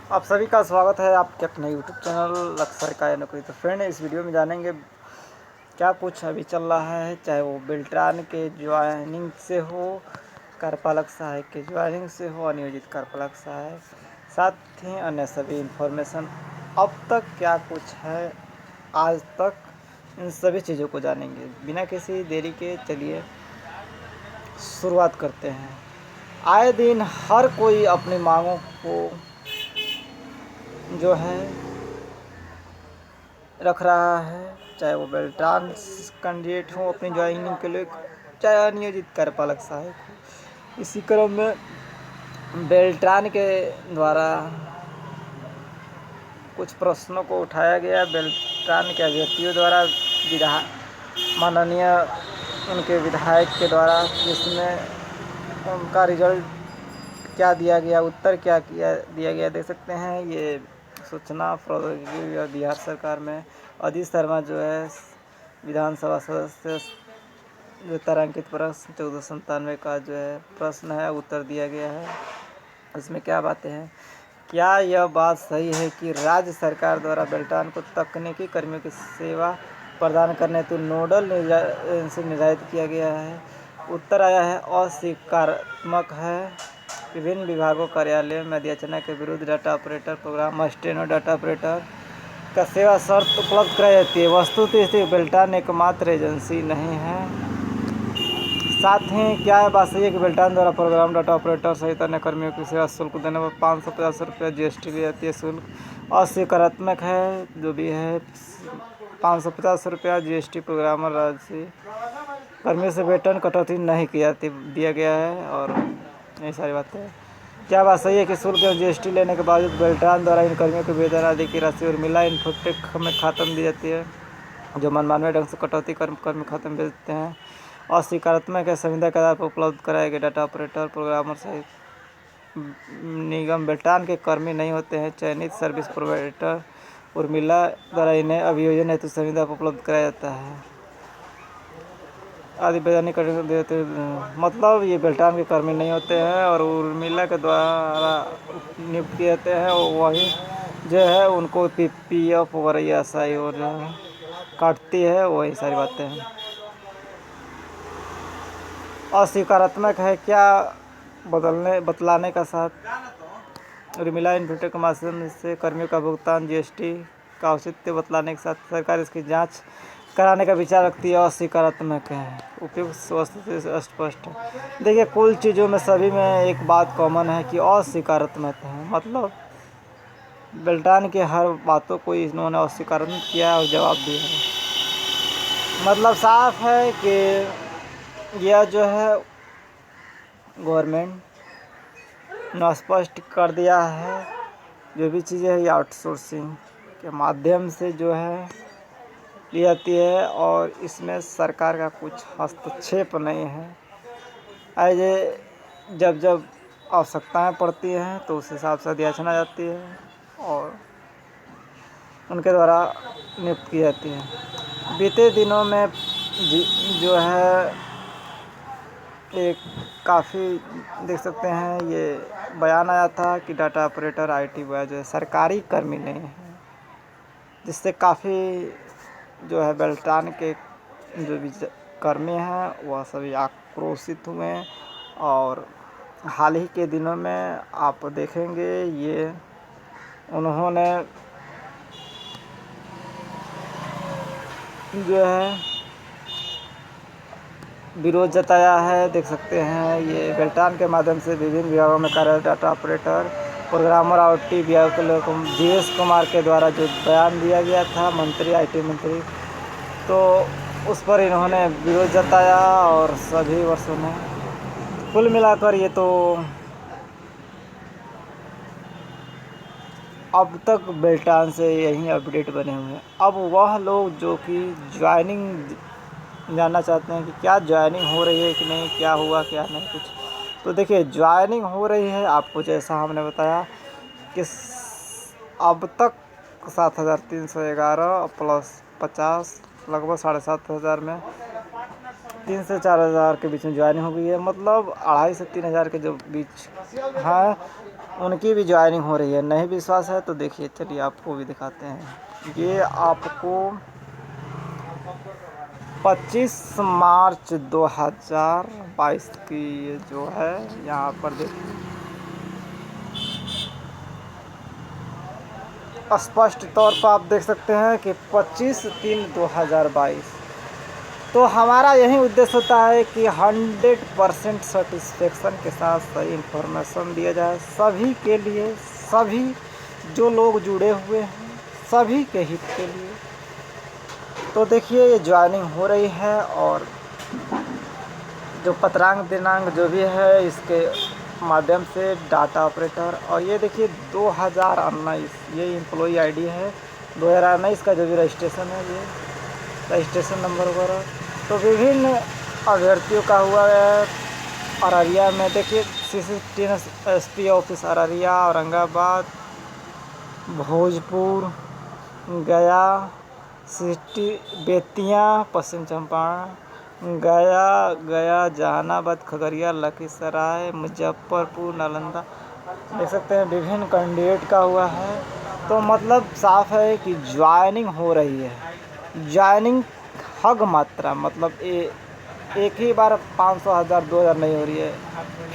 आप सभी का स्वागत है आपके अपने यूट्यूब चैनल लक्ष्य का नौकरी। तो फ्रेंड, इस वीडियो में जानेंगे क्या कुछ अभी चल रहा है, चाहे वो बेल्ट्रान के ज्वाइनिंग से हो, कार्यपालक सहायक के ज्वाइनिंग से हो, अनियोजित कार्यपालक सहायक, साथ ही अन्य सभी इन्फॉर्मेशन अब तक क्या कुछ है आज तक, इन सभी चीज़ों को जानेंगे। बिना किसी देरी के चलिए शुरुआत करते हैं। आए दिन हर कोई अपनी मांगों को जो है रख रहा है, चाहे वो बेल्ट्रान कैंडिडेट हो अपनी ज्वाइनिंग के लिए, चाहे अनियोजित कार्यपालक सहायक हो। इसी क्रम में बेल्ट्रान के द्वारा कुछ प्रश्नों को उठाया गया। बेल्ट्रान के अभ्यर्थियों द्वारा माननीय उनके विधायक के द्वारा, जिसमें उनका रिजल्ट क्या दिया गया, उत्तर क्या दिया गया, देख सकते हैं। ये सूचना प्रौद्योगिकी बिहार सरकार में अजीत शर्मा जो है विधानसभा सदस्य, जो तारांकित प्रश्न 1497 का जो है प्रश्न है, उत्तर दिया गया है। इसमें क्या बातें हैं? क्या यह बात सही है कि राज्य सरकार द्वारा बेल्ट्रान को तकनीकी कर्मियों की सेवा प्रदान करने हेतु नोडल एजेंसी निर्धारित किया गया है? उत्तर आया है अस्वीकारात्मक है। विभिन्न विभागों कार्यालयों में अधियाचना के विरुद्ध data operator, program steno data operator का सेवा शर्त उपलब्ध कराई जाती है। वस्तुतः बेल्ट्रान एकमात्र एजेंसी नहीं है। साथ ही क्या है बात सही है कि बेल्ट्रान द्वारा प्रोग्राम डाटा ऑपरेटर सहित अन्य कर्मियों की सेवा शुल्क देने पर 550 रुपये GST ली जाती है। शुल्क अस्वीकारात्मक है, जो भी है 550 रुपया GST प्रोग्रामर राज्य कर्मियों से वेतन कटौती नहीं की जाती, दिया गया है। और ये सारी बातें हैं। क्या बात सही है कि शुल्क और GST लेने के बावजूद बेल्ट्रान द्वारा इन कर्मियों के वेतन आदि की राशि उर्मिला इन्फोटेक में खाते में दी जाती है, जो मनमाने ढंग से कटौती कर्मी खाते में भेजते हैं? अस्वीकारात्मक है। संविदा के आधार पर उपलब्ध कराए गए डाटा ऑपरेटर, प्रोग्रामर सहित निगम बेल्ट्रान के कर्मी नहीं होते हैं। चयनित सर्विस प्रोवाइडर उर्मिला द्वारा इन्हें अभियोजन हेतु संविदा पर उपलब्ध कराया जाता है आदि वैधानिक करने देते, मतलब ये बेल्ट्रान के कर्मी नहीं होते हैं और उर्मिला के द्वारा नियुक्त किए जाते हैं। वही जो है उनको PF वगैरह SI और काटती है, वही सारी बातें हैं। अस्वीकारात्मक है। क्या बतलाने का साथ उर्मिला इन्फोटेक के माध्यम से कर्मियों का भुगतान GST का औचित्य बतलाने के साथ सरकार इसकी जांच कराने का विचार रखती है? अस्वीकारात्मक है। उपयुक्त वस्तु से अस्पष्ट है। देखिए, कुल चीज़ों में सभी में एक बात कॉमन है कि अस्वीकारात्मक है, मतलब बेल्ट्रान के हर बातों को इन्होंने अस्वीकारात्मक किया और जवाब दिया है। मतलब साफ है कि यह जो है गवर्नमेंट ने स्पष्ट कर दिया है, जो भी चीज़ें है ये आउटसोर्सिंग के माध्यम से जो है ली जाती है और इसमें सरकार का कुछ हस्तक्षेप नहीं है। जब जब आवश्यकताएं पड़ती हैं तो उस हिसाब से अधियाचना जाती है और उनके द्वारा नियुक्त की जाती है। बीते दिनों में जो है एक काफ़ी देख सकते हैं, ये बयान आया था कि डाटा ऑपरेटर IT बॉय जो है सरकारी कर्मी नहीं है, जिससे काफ़ी जो है बेल्ट्रान के जो भी कर्मी हैं वह सभी आक्रोशित हुए। और हाल ही के दिनों में आप देखेंगे ये उन्होंने जो है विरोध जताया है। देख सकते हैं ये बेल्ट्रान के माध्यम से विभिन्न विभागों में कार्यरत डाटा ऑपरेटर, प्रोग्रामर और IT विभाग के लोग GS कुमार के द्वारा जो बयान दिया गया था मंत्री, IT मंत्री, तो उस पर इन्होंने विरोध जताया और सभी वर्षों में कुल मिलाकर ये तो अब तक बेल्ट्रान से यही अपडेट बने हुए हैं। अब वह लोग जो कि ज्वाइनिंग जानना चाहते हैं कि क्या ज्वाइनिंग हो रही है कि नहीं, क्या हुआ क्या नहीं कुछ, तो देखिए ज्वाइनिंग हो रही है। आपको जैसा हमने बताया कि अब तक 7,311 प्लस 50 लगभग 7,500 में 3 से 4 हज़ार के बीच में ज्वाइनिंग हो गई है। मतलब 2,500 से 3,000 के जो बीच है उनकी भी ज्वाइनिंग हो रही है। नहीं विश्वास है तो देखिए, चलिए आपको भी दिखाते हैं। ये आपको 25 मार्च 2022 की ये जो है, यहाँ पर देखिए स्पष्ट तौर पर आप देख सकते हैं कि 25/3/2022। तो हमारा यही उद्देश्य होता है कि 100% सेटिस्फेक्शन के साथ सही इन्फॉर्मेशन दिया जाए सभी के लिए, सभी जो लोग जुड़े हुए हैं सभी के हित के लिए। तो देखिए ये ज्वाइनिंग हो रही है, और जो पत्रांक दिनांक जो भी है इसके माध्यम से डाटा ऑपरेटर। और ये देखिए 2019 ये एम्प्लॉई आईडी है, 2019 का जो भी रजिस्ट्रेशन है, ये रजिस्ट्रेशन नंबर वगैरह। तो विभिन्न अभ्यर्थियों का हुआ है। अररिया में देखिए CCTN-SP ऑफिस अररिया, औरंगाबाद, भोजपुर, गया, सिटी बेतिया, पश्चिम चंपारण, गया, जहानाबाद, खगड़िया, लखीसराय, मुजफ्फरपुर, नालंदा। देख सकते हैं विभिन्न कैंडिडेट का हुआ है। तो मतलब साफ है कि ज्वाइनिंग हो रही है। ज्वाइनिंग हग मात्रा मतलब एक ही बार 500, 1000, 2000 नहीं हो रही है,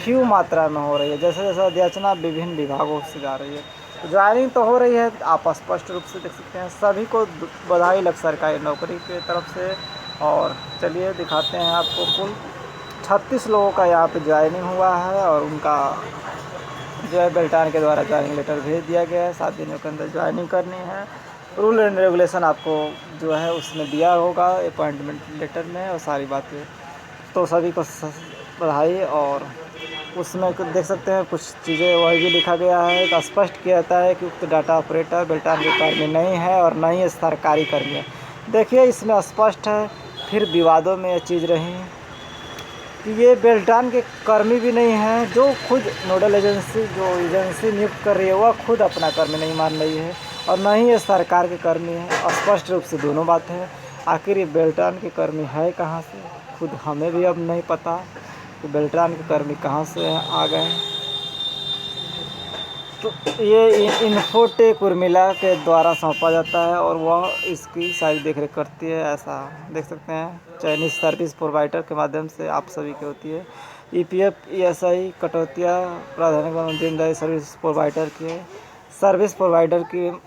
फ्यू मात्रा में हो रही है। जैसे जैसे अध्याचना विभिन्न विभागों से जा रही है, ज्वाइनिंग तो हो रही है। आप स्पष्ट रूप से देख सकते हैं। सभी को बधाई लग सरकारी नौकरी की तरफ से। और चलिए दिखाते हैं आपको। कुल 36 लोगों का यहाँ पे ज्वाइनिंग हुआ है, और उनका जो है बेल्टान के द्वारा ज्वाइनिंग लेटर भेज दिया गया है। 7 दिनों के अंदर ज्वाइनिंग करनी है। रूल एंड रेगुलेशन आपको जो है उसमें दिया होगा अपॉइंटमेंट लेटर में, और सारी बातें। तो सभी को बधाई। और उसमें देख सकते हैं कुछ चीज़ें वही भी लिखा गया है। एक स्पष्ट किया जाता है कि उक्त डाटा ऑपरेटर बेल्टान के कर्मी नहीं है और न ही सरकारी कर्मी है। देखिए इसमें स्पष्ट है। फिर विवादों में ये चीज़ रही कि ये बेल्टान के कर्मी भी नहीं हैं। जो खुद नोडल एजेंसी जो एजेंसी नियुक्त कर रही है वह खुद अपना कर्मी नहीं मान रही है, और न ही ये सरकार के कर्मी है। स्पष्ट रूप से दोनों बात है। आखिर ये बेल्टान के कर्मी है कहाँ से, खुद हमें भी अब नहीं पता कि बेल्टान के कर्मी कहाँ से आ गए। तो ये इन्फोटेक उर्मिला के द्वारा सौंपा जाता है, और वह इसकी सारी देखरेख करती है। ऐसा देख सकते हैं चयनित सर्विस प्रोवाइडर के माध्यम से आप सभी की होती है। EPF ESI कटौतिया प्राधान्य दीनदयाल सर्विस प्रोवाइडर की है, सर्विस प्रोवाइडर की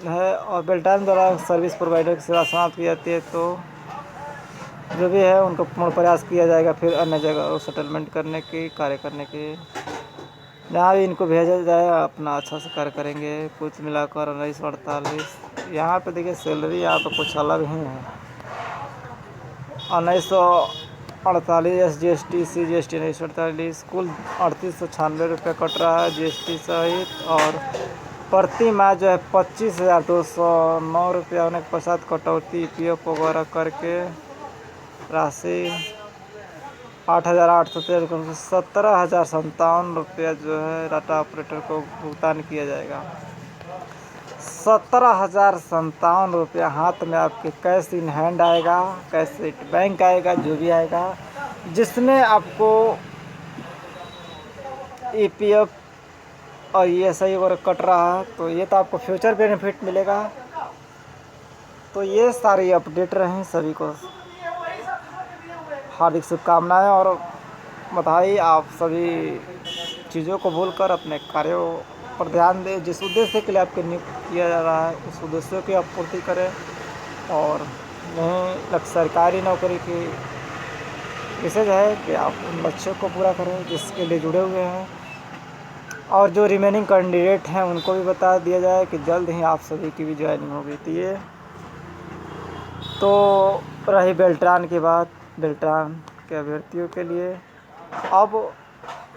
है। और बेल्टान द्वारा सर्विस प्रोवाइडर की सेवा समाप्त की जाती है तो जो भी है उनको पूर्ण प्रयास किया जाएगा फिर अन्य जगह सेटलमेंट करने की, कार्य करने की। जहाँ भी इनको भेजा जाए अपना अच्छा से कार्य करेंगे। कुछ मिलाकर 1948 यहाँ पे देखिए सैलरी यहाँ पे कुछ अलग ही है। 1948 SGST CGST 1948 कुल 3896 रुपये कट रहा है GST सहित। और प्रति माह जो है 25,209 रुपया होने के पश्चात कटौती EPF वगैरह करके राशि 8,813 17,057 रुपया जो है डाटा ऑपरेटर को भुगतान किया जाएगा। 17,057 रुपया हाथ में आपके कैश इन हैंड आएगा, कैश बैंक आएगा, जो भी आएगा, जिसमें आपको EPF और ESI वगैरह कट रहा है। तो ये तो आपको फ्यूचर बेनिफिट मिलेगा। तो ये सारी अपडेट रहें। सभी को हार्दिक शुभकामनाएं और बधाई। आप सभी चीज़ों को भूलकर अपने कार्यों पर ध्यान दें। जिस उद्देश्य के लिए आपको नियुक्त किया जा रहा है उस उद्देश्यों की आप पूर्ति करें, और नहीं सरकारी नौकरी की विशेष है कि आप उन लक्ष्यों को पूरा करें जिसके लिए जुड़े हुए हैं। और जो रिमेनिंग कैंडिडेट हैं उनको भी बता दिया जाए कि जल्द ही आप सभी की भी ज्वाइनिंग होगी। तो ये तो रही बेल्टान की बात। बेल्टान के अभ्यर्थियों के लिए अब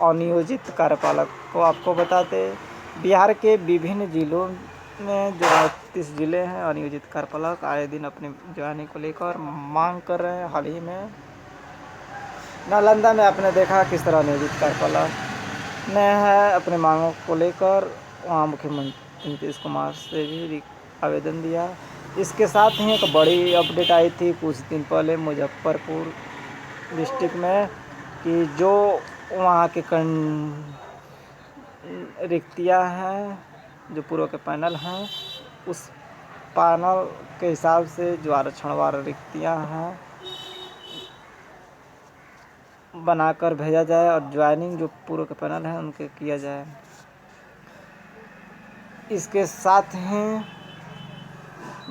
अनियोजित कार्यपालक को आपको बताते, बिहार के विभिन्न जिलों में जो 32 ज़िले हैं अनियोजित कार्यपालक आए दिन अपनी ज्वाइनिंग को लेकर मांग कर रहे हैं। हाल ही में नालंदा में आपने देखा किस तरह नियोजित कार्यपालक ने है अपने मांगों को लेकर वहाँ मुख्यमंत्री नीतीश कुमार से भी आवेदन दिया। इसके साथ ही एक बड़ी अपडेट आई थी कुछ दिन पहले मुजफ्फरपुर डिस्ट्रिक्ट में कि जो वहाँ के रिक्तियाँ हैं जो पूर्व के पैनल हैं, उस पैनल के हिसाब से जो आरक्षणवार रिक्तियाँ हैं बनाकर भेजा जाए और ज्वाइनिंग जो पूर्व के पैनल हैं उनके किया जाए। इसके साथ ही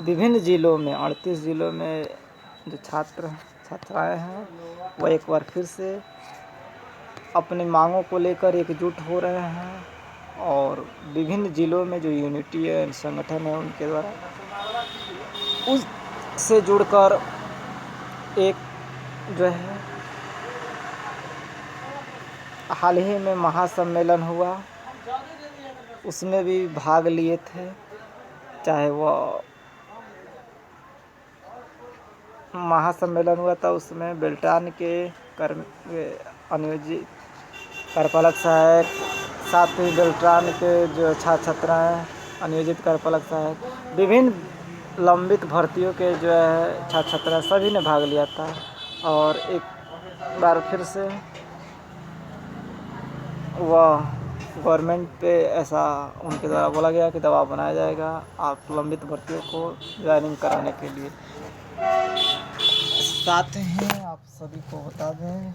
विभिन्न ज़िलों में 38 ज़िलों में जो छात्र छात्राएं हैं वह एक बार फिर से अपनी मांगों को लेकर एकजुट हो रहे हैं और विभिन्न ज़िलों में जो यूनिटी संगठन है उनके द्वारा उससे जुड़कर एक जो है हाल ही में महासम्मेलन हुआ, उसमें भी भाग लिए थे। चाहे वह महासम्मेलन हुआ था उसमें बेल्टान के अनुयोजित कार्यपालक सहायक, साथ ही बेल्टान के जो छात्र छात्राएँ अनुयोजित कार्यपालक सहायक, विभिन्न लंबित भर्तियों के जो है छात्र छात्राएँ सभी ने भाग लिया था। और एक बार फिर से वह गवर्नमेंट पे ऐसा उनके द्वारा बोला गया कि दबाव बनाया जाएगा आप लंबित भर्तियों को ज्वाइनिंग कराने के लिए। साथ ही आप सभी को बता दें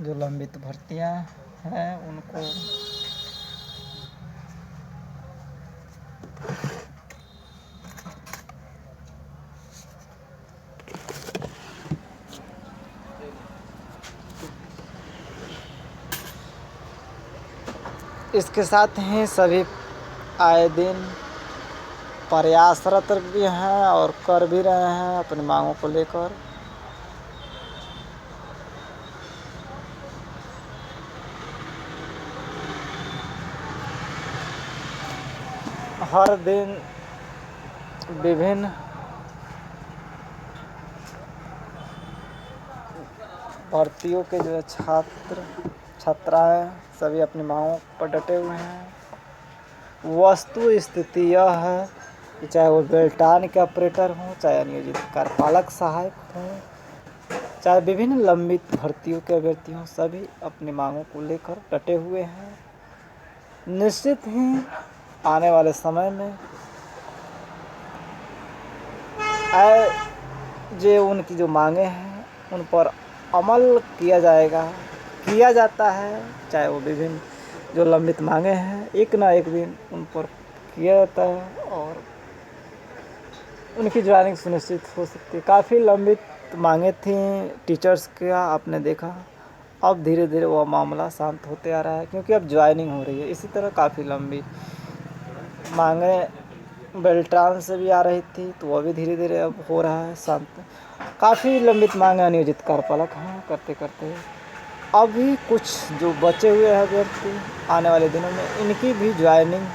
जो लंबित भर्तियां हैं उनको इसके साथ ही सभी आए दिन प्रयासरत भी हैं और कर भी रहे हैं अपनी मांगों को लेकर। हर दिन विभिन्न भर्तियों के जो छात्र छात्राएं सभी अपनी मांगों पर डटे हुए हैं। वस्तु स्थिति यह है कि चाहे वो बेल्टान के ऑपरेटर हों, चाहे नियोजित कार्यपालक सहायक हों, चाहे विभिन्न लंबित भर्तियों के अभ्यर्थी हों, सभी अपनी मांगों को लेकर डटे हुए हैं। निश्चित ही आने वाले समय में जो उनकी जो मांगे हैं उन पर अमल किया जाता है। चाहे वो विभिन्न जो लंबित मांगे हैं एक ना एक दिन उन पर किया जाता है और उनकी ज्वाइनिंग सुनिश्चित हो सकती है। काफ़ी लंबित मांगे थी टीचर्स का, आपने देखा अब धीरे धीरे वह मामला शांत होते आ रहा है क्योंकि अब ज्वाइनिंग हो रही है। इसी तरह काफ़ी लंबी मांगे बेल्ट्रान से भी आ रही थी तो वह भी धीरे धीरे अब हो रहा है शांत। काफ़ी लंबित मांगे अनियोजित कार्यपालक हैं करते करते अभी कुछ जो बचे हुए हैं अभ्यर्थी आने वाले दिनों में इनकी भी ज्वाइनिंग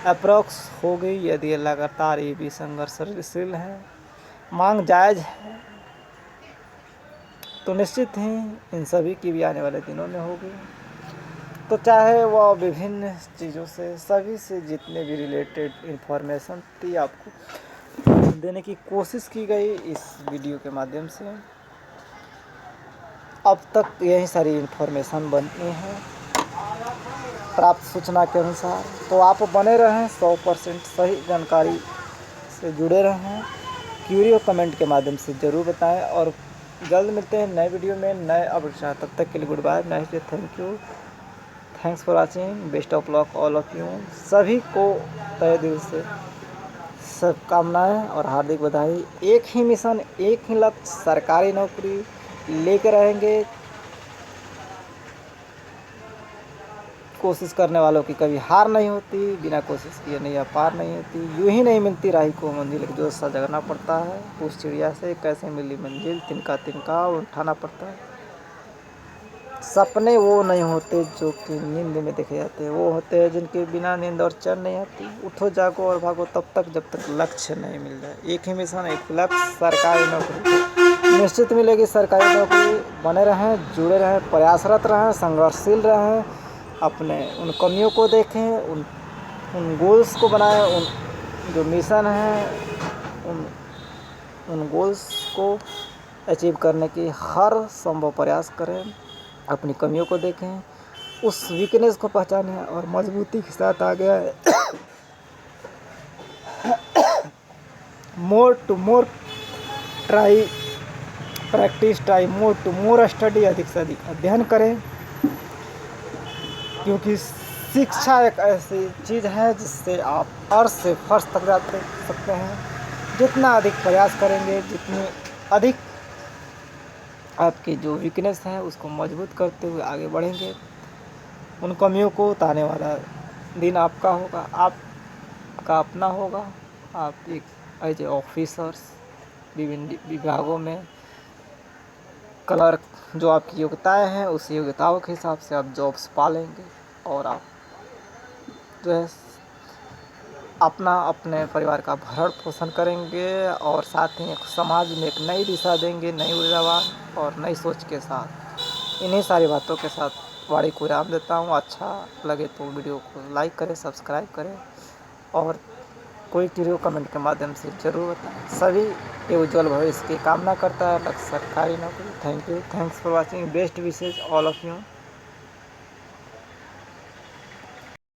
अप्रॉक्स हो गई। यदि ये लगातार ये भी संघर्षशील है, मांग जायज़ है तो निश्चित ही इन सभी की भी आने वाले दिनों में होगी। तो चाहे वह विभिन्न चीज़ों से सभी से जितने भी रिलेटेड इन्फॉर्मेशन थी आपको देने की कोशिश की गई इस वीडियो के माध्यम से। अब तक यही सारी इन्फॉर्मेशन बनती है प्राप्त सूचना के अनुसार, तो आप बने रहें 100% सही जानकारी से जुड़े रहें। क्यूरी और कमेंट के माध्यम से ज़रूर बताएं और जल्द मिलते हैं नए वीडियो में नए अपडेट। तब तक के लिए good bye, nice day, thank you, thanks for watching, best of luck all of you. सभी को तहे दिल से सब कामनाएं और हार्दिक बधाई। एक ही मिशन, एक ही लक्ष्य, सरकारी नौकरी लेकर रहेंगे। कोशिश करने वालों की कभी हार नहीं होती, बिना कोशिश किए नहीं पार नहीं होती। यूं ही नहीं मिलती राही को मंजिल, जो सा जगना पड़ता है। उस चिड़िया से कैसे मिली मंजिल, तिनका तिनका उठाना पड़ता है। सपने वो नहीं होते जो कि नींद में देखे जाते हैं, वो होते हैं जिनके बिना नींद और चैन नहीं आती। उठो जागो और भागो तब तक जब तक लक्ष्य नहीं मिल जाए। एक ही मिशन, एक लक्ष्य, सरकारी नौकरी निश्चित मिलेगी। सरकारी नौकरी बने रहें, जुड़े रहें, प्रयासरत रहें, संघर्षशील रहें। अपने उन कमियों को देखें, उन गोल्स को बनाएं, उन जो मिशन है उन गोल्स को अचीव करने की हर संभव प्रयास करें, अपनी कमियों को देखें, उस वीकनेस को पहचानें और मजबूती के साथ आगे आए। More to more try practice, try more to more study, अधिक से अधिक अध्ययन करें, क्योंकि शिक्षा एक ऐसी चीज़ है जिससे आप अर्श से फर्श तक जा सकते हैं। जितना अधिक प्रयास करेंगे, जितनी अधिक आपकी जो वीकनेस है उसको मजबूत करते हुए आगे बढ़ेंगे, उन कमियों को उतारने वाला दिन आपका होगा, आपका अपना होगा। आप एक एज ए ऑफिसर्स विभिन्न विभागों में क्लर्क जो आपकी योग्यताएं हैं, उस योग्यताओं के हिसाब से आप जॉब्स पालेंगे और आप जो है अपना अपने परिवार का भरण पोषण करेंगे और साथ ही समाज में एक नई दिशा देंगे, नई ऊर्जावान और नई सोच के साथ। इन्हीं सारी बातों के साथ वाणी को विराम देता हूँ। अच्छा लगे तो वीडियो को लाइक करें, सब्सक्राइब करें और कोई वीडियो कमेंट के माध्यम से ज़रूर बताएं। सभी के उज्जवल भविष्य की कामना करता है लक्ष्य सरकारी नौकरी। Thank you, thanks for watching, best wishes all of you.